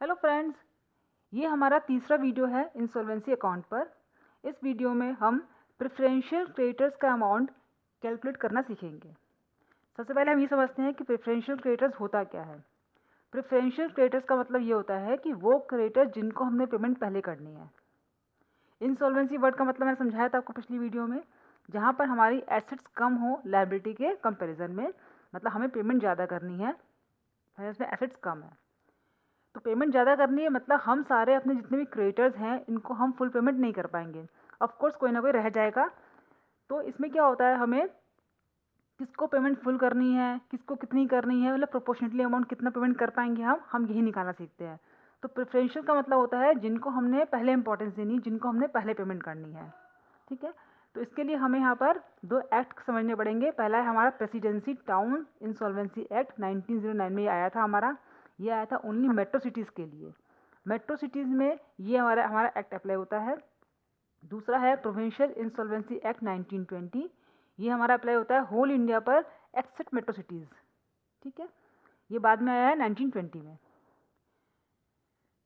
Hello friends, ये हमारा तीसरा वीडियो है इंसॉल्वेंसी अकाउंट पर। इस वीडियो में हम प्रेफरेंशियल क्रेडिटर्स का अमाउंट कैलकुलेट करना सीखेंगे। सबसे पहले हम ये समझते हैं कि प्रेफरेंशियल क्रेडिटर्स होता क्या है। प्रेफरेंशियल क्रेडिटर्स का मतलब ये होता है कि वो क्रेडिटर जिनको हमने पेमेंट पहले करनी है। इंसॉल्वेंसी वर्ड का मतलब मैंने समझाया था आपको पिछली वीडियो में, जहाँ पर हमारी एसेट्स कम हो लायबिलिटी के कंपेरिजन में, मतलब हमें पेमेंट ज़्यादा करनी है, फाइनेंस में एसेट्स कम है। तो पेमेंट ज़्यादा करनी है मतलब हम सारे अपने जितने भी क्रेडिटर्स हैं इनको हम फुल पेमेंट नहीं कर पाएंगे। ऑफ कोर्स कोई ना कोई रह जाएगा। तो इसमें क्या होता है, हमें किसको पेमेंट फुल करनी है, किसको कितनी करनी है, मतलब प्रोपोर्शनेटली अमाउंट कितना पेमेंट कर पाएंगे हम यही निकालना सीखते हैं। तो प्रेफरेंशियल का मतलब होता है जिनको हमने पहले इंपॉर्टेंस देनी, जिनको हमने पहले पेमेंट करनी है। ठीक है, तो इसके लिए हमें यहाँ पर दो एक्ट समझने पड़ेंगे। पहला है हमारा प्रेसिडेंसी टाउन इंसॉल्वेंसी एक्ट 1909 में ये आया था हमारा। ये आया था ओनली मेट्रो सिटीज़ के लिए। मेट्रो सिटीज़ में ये हमारा हमारा एक्ट अप्लाई होता है। दूसरा है प्रोविंशियल इंसॉल्वेंसी एक्ट 1920। ये हमारा अप्लाई होता है होल इंडिया पर एक्सेप्ट मेट्रो सिटीज़। ठीक है, ये बाद में आया है 1920 में।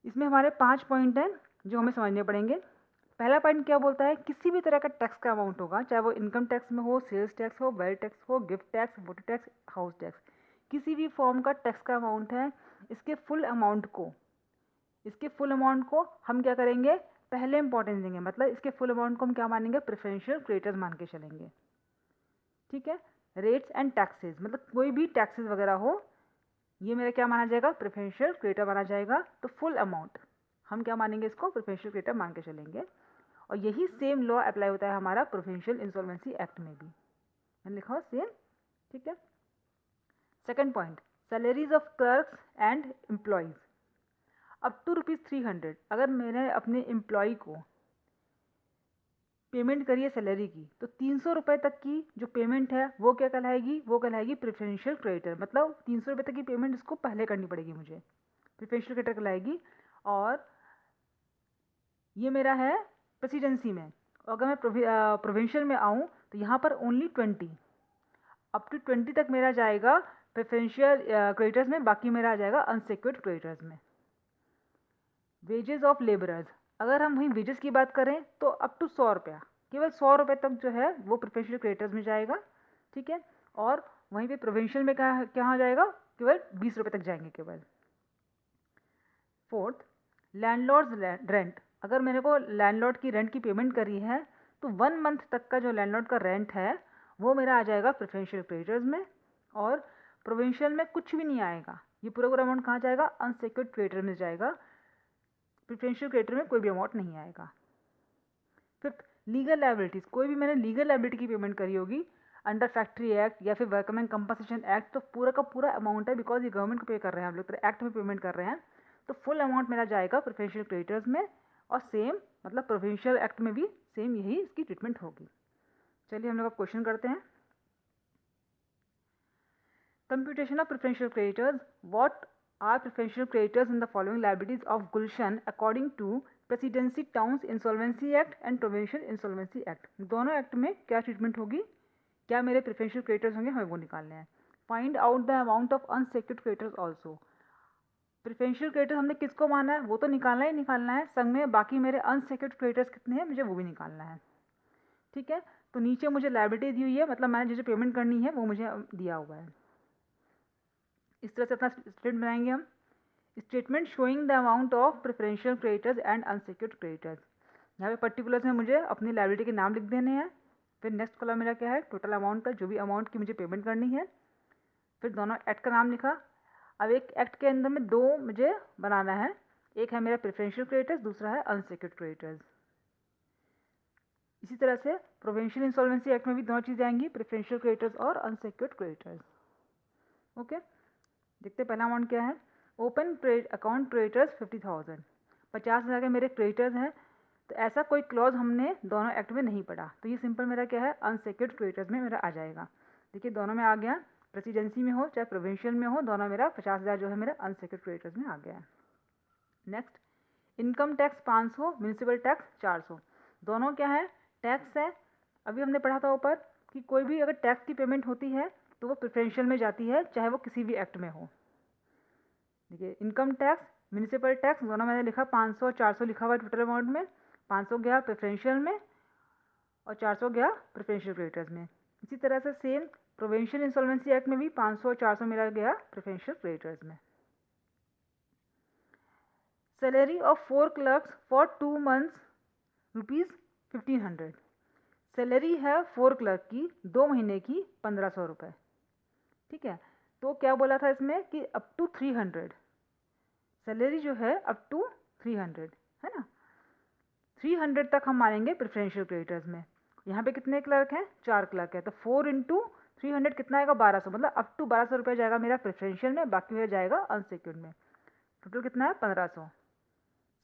इसमें हमारे 5 पॉइंट हैं जो हमें समझने पड़ेंगे। पहला पॉइंट क्या बोलता है, किसी भी तरह का टैक्स का अमाउंट होगा, चाहे वो इनकम टैक्स में हो, सेल्स टैक्स हो, वेल्थ टैक्स हो, gift tax, voter tax, house tax, किसी भी फॉर्म का टैक्स का अमाउंट है, इसके फुल अमाउंट को हम क्या करेंगे, पहले इंपॉर्टेंस देंगे। मतलब इसके फुल अमाउंट को हम क्या मानेंगे, प्रेफरेंशियल क्रेडिटर्स मान के चलेंगे। ठीक है, रेट्स एंड टैक्सेस, मतलब कोई भी टैक्सेस वगैरह हो, ये मेरा क्या माना जाएगा, प्रेफरेंशियल क्रेडिटर माना जाएगा। तो फुल अमाउंट हम क्या मानेंगे, इसको प्रेफरेंशियल क्रेडिटर मान के चलेंगे। और यही सेम लॉ अप्लाई होता है हमारा प्रोविंशियल इंसॉल्वेंसी एक्ट में भी, मैंने लिखा हो सेम। ठीक है, second point, salaries of clerks and employees up to ₹300। अगर मैंने अपने एम्प्लॉय को पेमेंट करी है सैलरी की, तो 300 रुपये तक की जो पेमेंट है वो क्या कहलाएगी, वो कहलाएगी प्रेफरेंशियल क्रेडिटर। मतलब 300 रुपये तक की पेमेंट इसको पहले करनी पड़ेगी मुझे, प्रेफरेंशियल क्रेडिटर कहलाएगी। और ये मेरा है प्रेसिडेंसी में। अगर मैं प्रोविंशियल में आऊँ तो यहाँ पर ओनली 20, अप टू 20 तक मेरा जाएगा प्रेफरेंशियल क्रेडिटर्स में, बाकी मेरा आ जाएगा अनसिक्योर्ड क्रेडिटर्स में। वेजेस ऑफ लेबरर्स, अगर हम वहीं वेजेस की बात करें तो अप टू 100 रुपया, केवल 100 रुपये तक जो है वो प्रेफरेंशियल क्रेडिटर्स में जाएगा। ठीक है, और वहीं पे प्रोविंशियल में कहाँ जाएगा, केवल 20 रुपये तक जाएंगे केवल। फोर्थ, लैंडलॉर्ड्स रेंट, अगर मेरे को लैंडलॉर्ड की रेंट की पेमेंट करी है तो 1 मंथ तक का जो लैंडलॉर्ड का रेंट है वो मेरा आ जाएगा प्रेफरेंशियल क्रेडिटर्स में। और प्रोविंशियल में कुछ भी नहीं आएगा, ये पूरा पूरा अमाउंट कहाँ जाएगा, अनसिक्योर्ड क्रेडिटर में जाएगा। प्रेफरेंशियल क्रेडिटर में कोई भी अमाउंट नहीं आएगा। फिफ्थ, लीगल लाइबिलिटीज़, कोई भी मैंने लीगल लाइबिलिटी की पेमेंट करी होगी अंडर फैक्ट्री एक्ट या फिर वर्कमैन कंपनसेशन एक्ट, तो पूरा का पूरा अमाउंट है, बिकॉज ये गवर्नमेंट को पे कर रहे हैं हम लोग, तो एक्ट में पेमेंट कर रहे हैं, तो फुल अमाउंट मेरा जाएगा प्रेफरेंशियल क्रेडिटर्स में। और सेम मतलब प्रोविंशियल एक्ट में भी सेम यही इसकी ट्रीटमेंट होगी। चलिए हम लोग अब क्वेश्चन करते हैं। Computation of preferential creditors, what are preferential creditors in the following liabilities of Gulshan according to Presidency Towns Insolvency Act and Provincial Insolvency Act. दोनों एक्ट में क्या ट्रीटमेंट होगी, क्या मेरे प्रेफरेंशियल क्रेडिटर्स होंगे, हमें वो निकालने हैं। Find out the amount of unsecured creditors also, preferential creditor हमने किसको माना है वो तो निकालना ही निकालना है, संग में बाकी मेरे अनसिक्योर्ड क्रेडिटर्स कितने हैं मुझे वो भी निकालना है। ठीक है, तो नीचे मुझे लायबिलिटी दी हुई है, मतलब मैंने जो पेमेंट करनी है वो मुझे दिया हुआ है। इस तरह से अपना स्टेटमेंट बनाएंगे हम। Statement showing the amount of preferential creditors and unsecured creditors, यहाँ पे पर्टिकुलर्स में मुझे अपनी लायबिलिटी के नाम लिख देने हैं। फिर नेक्स्ट कॉलम मेरा क्या है, टोटल अमाउंट का, जो भी अमाउंट की मुझे पेमेंट करनी है। फिर दोनों एक्ट का नाम लिखा। अब एक एक्ट के अंदर में दो मुझे बनाना है, एक है मेरा प्रेफरेंशियल क्रेडिटर्स, दूसरा है अनसिक्योर्ड क्रेडिटर्स। इसी तरह से प्रोविंशियल इंसॉल्वेंसी एक्ट में भी दोनों चीज़ें आएंगी, प्रेफरेंशियल क्रेडिटर्स और अनसिक्योर्ड क्रेडिटर्स। ओके, देखते पहला अमाउंट क्या है। ओपन अकाउंट क्रेडिटर्स 50,000, 50,000 के मेरे क्रेडिटर्स हैं। तो ऐसा कोई क्लॉज हमने दोनों एक्ट में नहीं पढ़ा, तो ये सिंपल मेरा क्या है, अनसिक्योर्ड क्रेडिटर्स में मेरा आ जाएगा। देखिए दोनों में आ गया, प्रेसिडेंसी में हो चाहे प्रोविंशियल में हो, दोनों मेरा 50,000 जो है मेरा अनसिक्योर्ड क्रेडिटर्स में आ गया है। Next, income tax 500, municipal tax 400, दोनों क्या है, टैक्स है। अभी हमने पढ़ा था ऊपर कि कोई भी अगर टैक्स की पेमेंट होती है तो वो प्रेफरेंशियल में जाती है, चाहे वो किसी भी एक्ट में हो। देखिए इनकम टैक्स म्यूनिसिपल टैक्स दोनों मैंने लिखा 500 और 400 लिखा हुआ है टोटल अमाउंट में। 500 गया प्रेफरेंशियल में और 400 गया प्रेफरेंशियल क्रेडिटर्स में। इसी तरह से सेम प्रोविंशियल इंसॉल्वेंसी एक्ट में भी 500 और 400 मिला गया प्रेफरेंशियल क्रेडिटर्स में। Salary of 4 clerks for 2 months ₹1500। Salary है 4 क्लर्क की 2 महीने की 1500 रुपये। ठीक है, तो क्या बोला था इसमें कि अप टू 300 सैलरी जो है अप टू 300 है ना। 300 तक हम मानेंगे प्रेफरेंशियल क्रेडिटर्स में। यहाँ पे कितने क्लर्क हैं? 4 क्लर्क है, तो 4 इंटू 300 कितना आएगा? 1200, मतलब अप टू 1200 रुपये जाएगा मेरा प्रेफरेंशियल में, बाकी मेरा जाएगा अनसिक्योर्ड में। टोटल कितना है? 1500।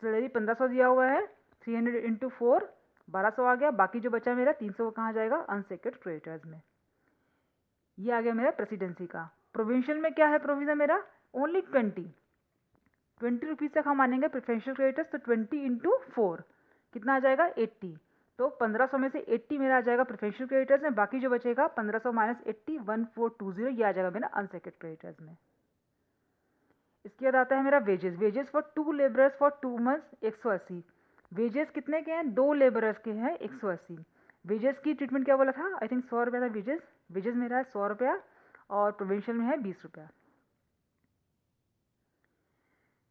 सैलरी 1500 दिया हुआ है, 300 इंटू 4 1200 आ गया, बाकी जो बचा मेरा 300 वो कहाँ जाएगा? अनसिक्योर्ड क्रेडिटर्स में। ये आ गया मेरा प्रेसिडेंसी का। प्रोविंशियल में क्या है प्रोविजन मेरा? ओनली 20 रुपीज़ तक हम मानेंगे प्रेफरेंशियल क्रेडिटर्स, तो 20 इंटू 4 कितना आ जाएगा? 80। तो 1500 में से 80 मेरा आ जाएगा प्रेफरेंशियल क्रेडिटर्स में, बाकी जो बचेगा 1500 माइनस 80 1420 ये आ जाएगा मेरा अनसेक्योर्ड क्रेडिटर्स में। इसके बाद आता है मेरा wages. Wages for 2 labourers for 2 months 180। Wages कितने के हैं? 2 लेबरर्स के हैं 180। वेजेस की ट्रीटमेंट क्या बोला था? आई थिंक 100 रुपया था वेजेस। वेजेस मेरा है 100 रुपया और प्रोविंशियल में है 20 रुपया।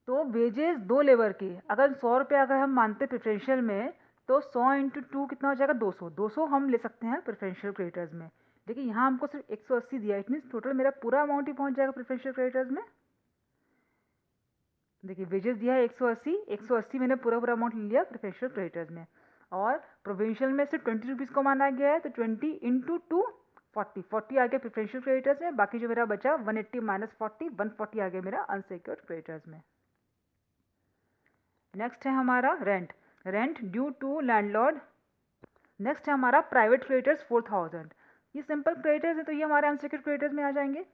तो वेजेस 2 लेबर के अगर 100 रुपये अगर हम मानते प्रेफरेंशियल में, तो 100 इंटू 2 कितना हो जाएगा? 200। 200 हम ले सकते हैं प्रेफरेंशियल क्रेडिटर्स में, लेकिन यहाँ हमको सिर्फ 180 दिया। इट मीन्स टोटल मेरा पूरा अमाउंट ही पहुँच जाएगा प्रेफरेंशियल क्रेडिटर्स में। देखिए वेजेस दिया है 180, 180 मैंने पूरा अमाउंट ले लिया प्रेफरेंशियल क्रेडिटर्स में, और प्रोविंशियल में सिर्फ 20 रुपीज़ को माना गया है, तो 20 इंटू 2 40 आ गया प्रेफरेंशियल क्रेडिटर्स में, बाकी जो मेरा बचा 180 माइनस 40 140 आ गया मेरा अनसिक्योर्ड क्रेडिटर्स में। नेक्स्ट है हमारा rent, rent due to landlord. Next है हमारा प्राइवेट क्रेडिटर्स 4000। ये सिंपल क्रेडिटर्स है, तो ये हमारे अनसिक्योर्ड क्रेडिटर्स में आ जाएंगे।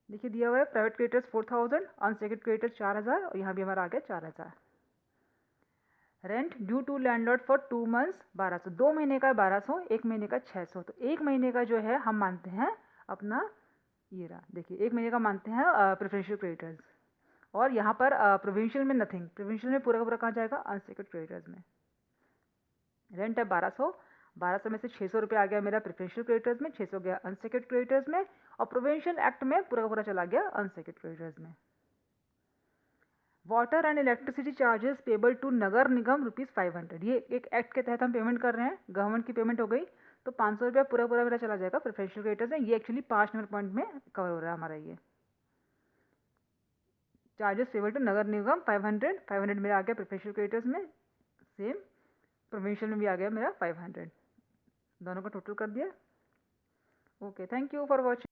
देखिए दिया हुआ है प्राइवेट क्रेडिटर्स 4000, अनसिक्योर्ड क्रेडिटर्स 4000 और यहाँ भी हमारा आ गया 4000। Rent due to landlord for 2 months 1200। 2 महीने का 1200, 1 महीने का 600। तो 1 महीने का जो है हम मानते हैं अपना, ये रहा देखिए 1 महीने का मानते हैं प्रेफरेंशियल क्रेडिटर्स, और यहाँ पर प्रोविंशियल में नथिंग। प्रोविंशियल में पूरा का पूरा कहाँ जाएगा? अनसिक्योर्ड क्रेडिटर्स में। रेंट है 1200, 1200 में से 600 रुपये आ गया मेरा प्रेफरेंशियल क्रेडिटर्स में, 600 गया अनसिक्योर्ड क्रेडिटर्स में, और प्रोविंशियल एक्ट में पूरा का पूरा चला गया अनसिक्योर्ड क्रेडिटर्स में। Water and electricity charges payable to नगर निगम ₹500। ये एक एक्ट के तहत हम पेमेंट कर रहे हैं, गवर्नमेंट की पेमेंट हो गई, तो 500 रुपया पूरा पूरा मेरा चला जाएगा प्रेफरेंशियल क्रेडिटर्स में। ये एक्चुअली 5 नंबर पॉइंट में कवर हो रहा है हमारा। ये चार्जेस पेबल टू नगर निगम 500 मेरा आ गया प्रेफरेंशियल क्रेडिटर्स में, सेम प्रोविंशियल में भी आ गया मेरा 500, दोनों का टोटल कर दिया। Okay, thank you for watching.